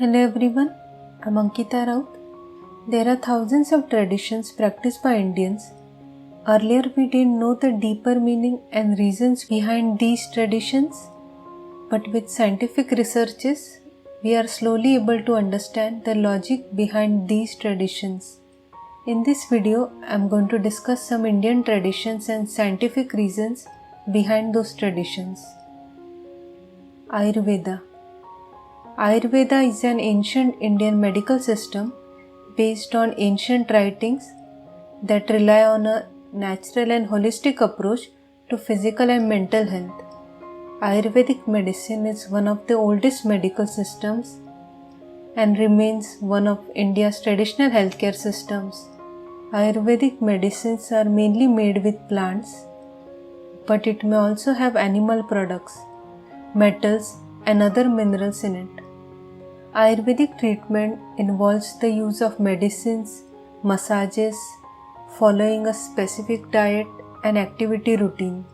Hello everyone, I'm Ankita Raut. There are thousands of traditions practiced by Indians. Earlier we didn't know the deeper meaning and reasons behind these traditions, but with scientific researches, we are slowly able to understand the logic behind these traditions. In this video, I'm going to discuss some Indian traditions and scientific reasons behind those traditions. Ayurveda. Ayurveda is an ancient Indian medical system based on ancient writings that rely on a natural and holistic approach to physical and mental health. Ayurvedic medicine is one of the oldest medical systems and remains one of India's traditional healthcare systems. Ayurvedic medicines are mainly made with plants, but it may also have animal products, metals, and other minerals in it. Ayurvedic treatment involves the use of medicines, massages, following a specific diet and activity routine.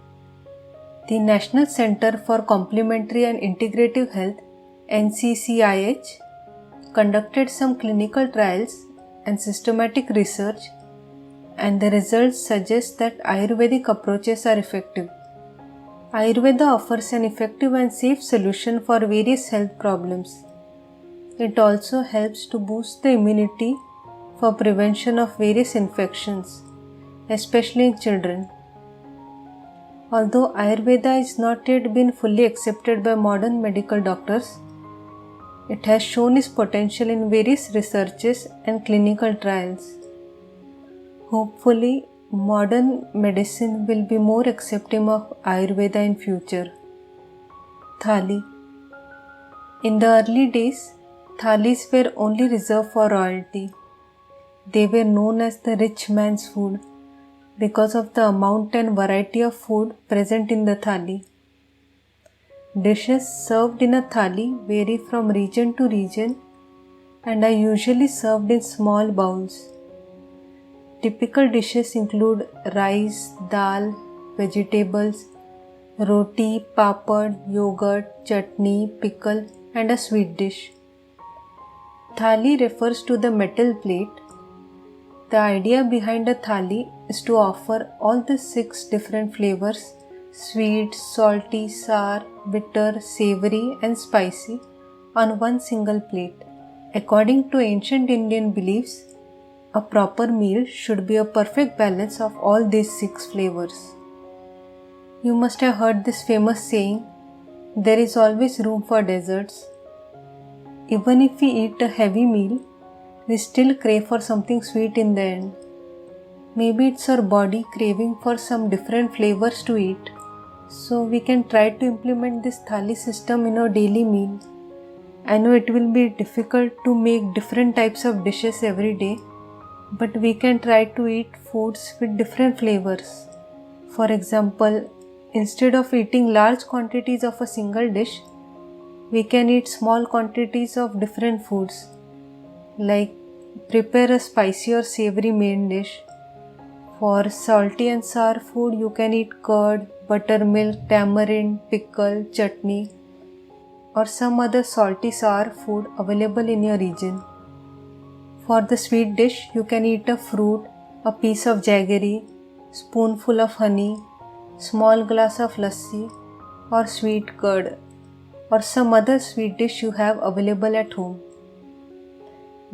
The National Center for Complementary and Integrative Health (NCCIH) conducted some clinical trials and systematic research, and the results suggest that Ayurvedic approaches are effective. Ayurveda offers an effective and safe solution for various health problems. It also helps to boost the immunity for prevention of various infections, especially in children. Although Ayurveda has not yet been fully accepted by modern medical doctors, it has shown its potential in various researches and clinical trials. Hopefully, modern medicine will be more accepting of Ayurveda in future. Thali. In the early days, thalis were only reserved for royalty. They were known as the rich man's food because of the amount and variety of food present in the thali. Dishes served in a thali vary from region to region and are usually served in small bowls. Typical dishes include rice, dal, vegetables, roti, papad, yogurt, chutney, pickle, and a sweet dish. Thali refers to the metal plate. The idea behind a thali is to offer all the 6 different flavors: sweet, salty, sour, bitter, savory, and spicy on one single plate. According to ancient Indian beliefs, a proper meal should be a perfect balance of all these 6 flavors. You must have heard this famous saying, "There is always room for desserts." Even if we eat a heavy meal, we still crave for something sweet in the end. Maybe it's our body craving for some different flavors to eat. So we can try to implement this thali system in our daily meal. I know it will be difficult to make different types of dishes every day, but we can try to eat foods with different flavors. For example, instead of eating large quantities of a single dish, we can eat small quantities of different foods, like prepare a spicy or savory main dish. For salty and sour food, you can eat curd, buttermilk, tamarind, pickle, chutney, or some other salty sour food available in your region. For the sweet dish, you can eat a fruit, a piece of jaggery, spoonful of honey, small glass of lassi, or sweet curd, or some other sweet dish you have available at home.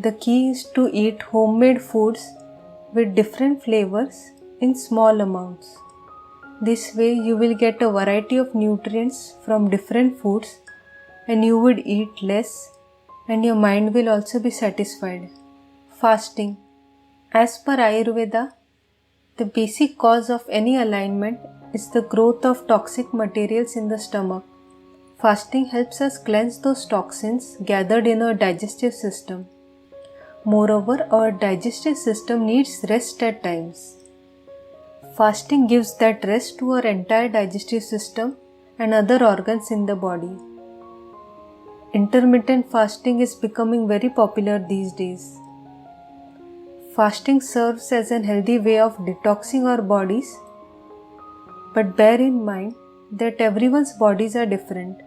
The key is to eat homemade foods with different flavors in small amounts. This way you will get a variety of nutrients from different foods and you would eat less and your mind will also be satisfied. Fasting. As per Ayurveda, the basic cause of any alignment is the growth of toxic materials in the stomach. Fasting helps us cleanse those toxins gathered in our digestive system. Moreover, our digestive system needs rest at times. Fasting gives that rest to our entire digestive system and other organs in the body. Intermittent fasting is becoming very popular these days. Fasting serves as a healthy way of detoxing our bodies, but bear in mind that everyone's bodies are different.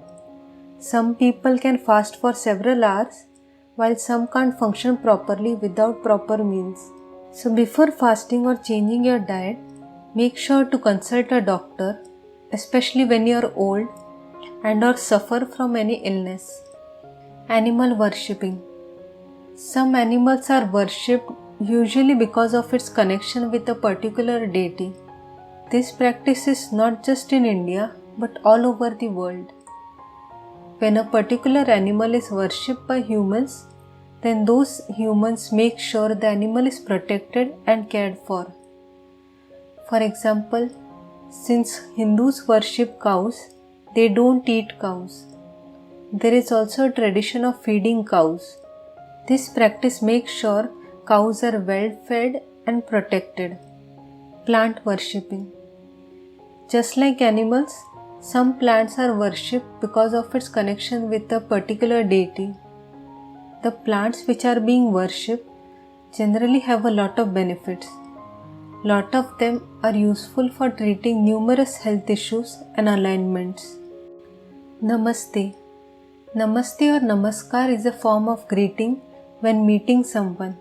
Some people can fast for several hours, while some can't function properly without proper meals. So before fasting or changing your diet, make sure to consult a doctor, especially when you are old and or suffer from any illness. Animal worshipping. Some animals are worshipped usually because of its connection with a particular deity. This practice is not just in India but all over the world. When a particular animal is worshipped by humans, then those humans make sure the animal is protected and cared for. For example, since Hindus worship cows, they don't eat cows. There is also a tradition of feeding cows. This practice makes sure cows are well fed and protected. Plant worshipping. Just like animals, some plants are worshipped because of its connection with a particular deity. The plants which are being worshipped generally have a lot of benefits. Lot of them are useful for treating numerous health issues and alignments. Namaste. Namaste or Namaskar is a form of greeting when meeting someone.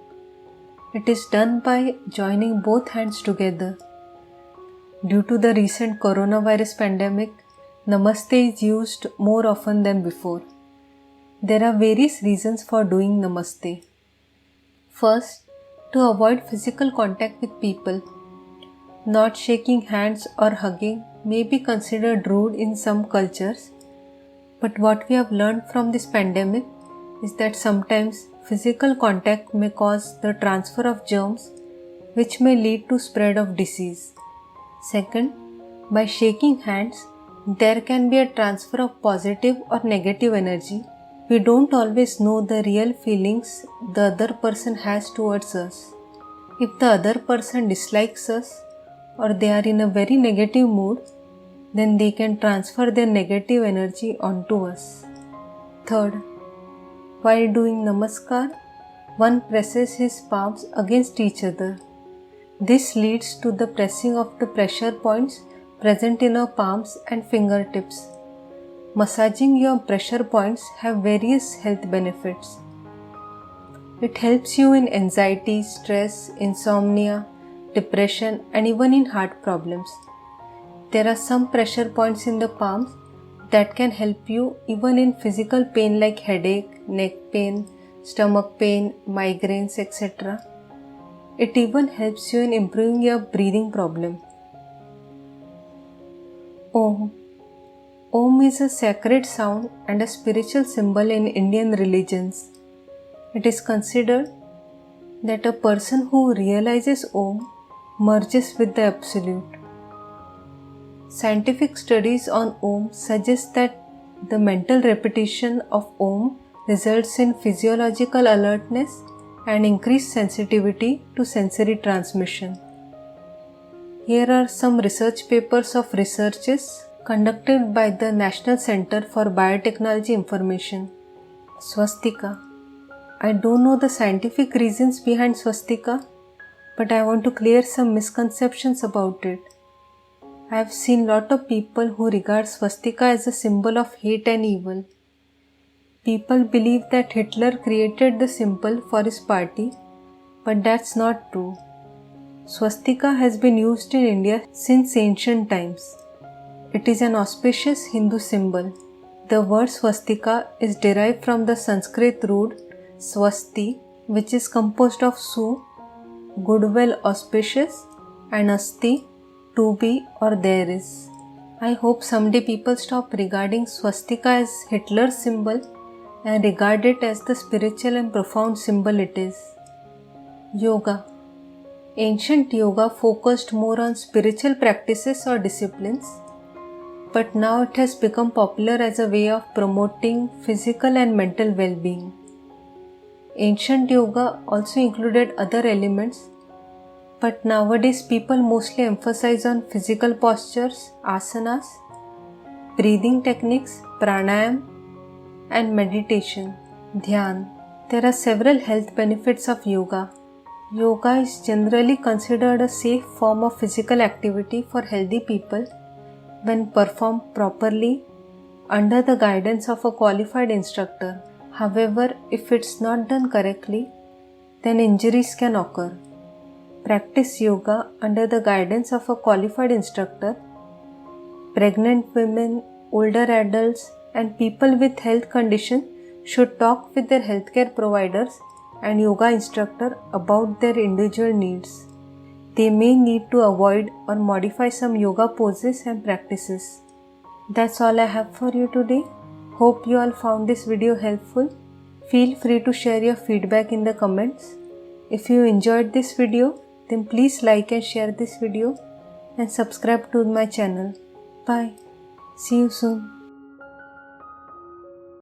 It is done by joining both hands together. Due to the recent coronavirus pandemic, Namaste is used more often than before. There are various reasons for doing Namaste. First, to avoid physical contact with people. Not shaking hands or hugging may be considered rude in some cultures, but what we have learned from this pandemic is that sometimes physical contact may cause the transfer of germs, which may lead to spread of disease. Second, by shaking hands, there can be a transfer of positive or negative energy. We don't always know the real feelings the other person has towards us. If the other person dislikes us or they are in a very negative mood, then they can transfer their negative energy onto us. Third, while doing Namaskar, one presses his palms against each other. This leads to the pressing of the pressure points present in our palms and fingertips. Massaging your pressure points have various health benefits. It helps you in anxiety, stress, insomnia, depression, and even in heart problems. There are some pressure points in the palms that can help you even in physical pain like headache, neck pain, stomach pain, migraines, etc. It even helps you in improving your breathing problem. Om. Om is a sacred sound and a spiritual symbol in Indian religions. It is considered that a person who realizes Om merges with the Absolute. Scientific studies on Om suggest that the mental repetition of Om results in physiological alertness and increased sensitivity to sensory transmission. Here are some research papers of researches conducted by the National Center for Biotechnology Information. Swastika. I don't know the scientific reasons behind swastika, but I want to clear some misconceptions about it. I have seen lot of people who regard swastika as a symbol of hate and evil. People believe that Hitler created the symbol for his party, but that's not true. Swastika has been used in India since ancient times. It is an auspicious Hindu symbol. The word swastika is derived from the Sanskrit root swasti, which is composed of su, goodwill, auspicious, and asti, to be or there is. I hope someday people stop regarding swastika as Hitler's symbol and regard it as the spiritual and profound symbol it is. Yoga. Ancient yoga focused more on spiritual practices or disciplines, but now it has become popular as a way of promoting physical and mental well-being. Ancient yoga also included other elements, but nowadays people mostly emphasize on physical postures, asanas, breathing techniques, pranayam, and meditation, dhyan. There are several health benefits of yoga. Yoga is generally considered a safe form of physical activity for healthy people when performed properly under the guidance of a qualified instructor. However, if it's not done correctly, then injuries can occur. Practice yoga under the guidance of a qualified instructor. Pregnant women, older adults, and people with health conditions should talk with their healthcare providers and yoga instructor about their individual needs. They may need to avoid or modify some yoga poses and practices. That's all I have for you today. Hope you all found this video helpful. Feel free to share your feedback in the comments. If you enjoyed this video, then please like and share this video and subscribe to my channel. Bye. See you soon.